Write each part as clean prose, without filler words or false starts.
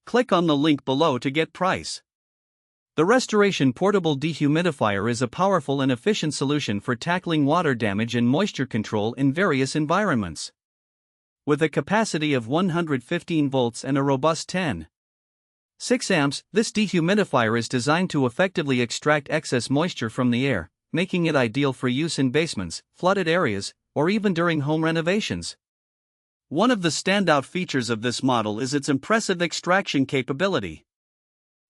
Click on the link below to get price. The Restoration Portable Dehumidifier is a powerful and efficient solution for tackling water damage and moisture control in various environments. With a capacity of 115 volts and a robust 10.6 amps, this dehumidifier is designed to effectively extract excess moisture from the air, making it ideal for use in basements, flooded areas, or even during home renovations. One of the standout features of this model is its impressive extraction capability.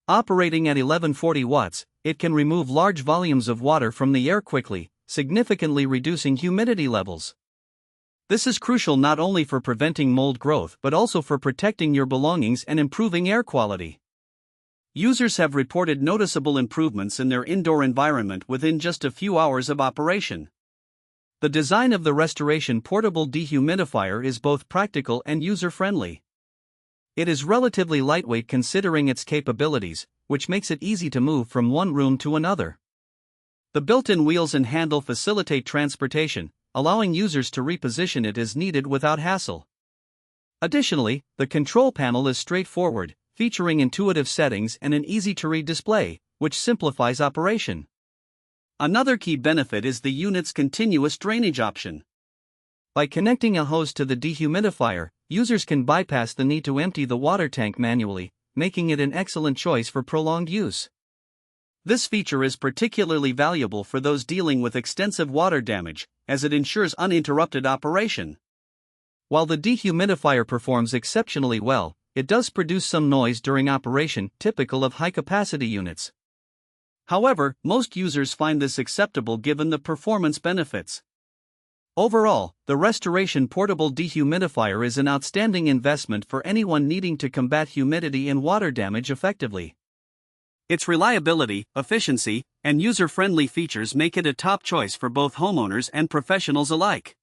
Operating at 1140 watts, it can remove large volumes of water from the air quickly, significantly reducing humidity levels. This is crucial not only for preventing mold growth but also for protecting your belongings and improving air quality. Users have reported noticeable improvements in their indoor environment within just a few hours of operation. The design of the Restoration Portable Dehumidifier is both practical and user-friendly. It is relatively lightweight considering its capabilities, which makes it easy to move from one room to another. The built-in wheels and handle facilitate transportation, allowing users to reposition it as needed without hassle. Additionally, the control panel is straightforward, featuring intuitive settings and an easy-to-read display, which simplifies operation. Another key benefit is the unit's continuous drainage option. By connecting a hose to the dehumidifier, users can bypass the need to empty the water tank manually, making it an excellent choice for prolonged use. This feature is particularly valuable for those dealing with extensive water damage, as it ensures uninterrupted operation. While the dehumidifier performs exceptionally well, it does produce some noise during operation, typical of high-capacity units. However, most users find this acceptable given the performance benefits. Overall, the Restoration Portable Dehumidifier is an outstanding investment for anyone needing to combat humidity and water damage effectively. Its reliability, efficiency, and user-friendly features make it a top choice for both homeowners and professionals alike.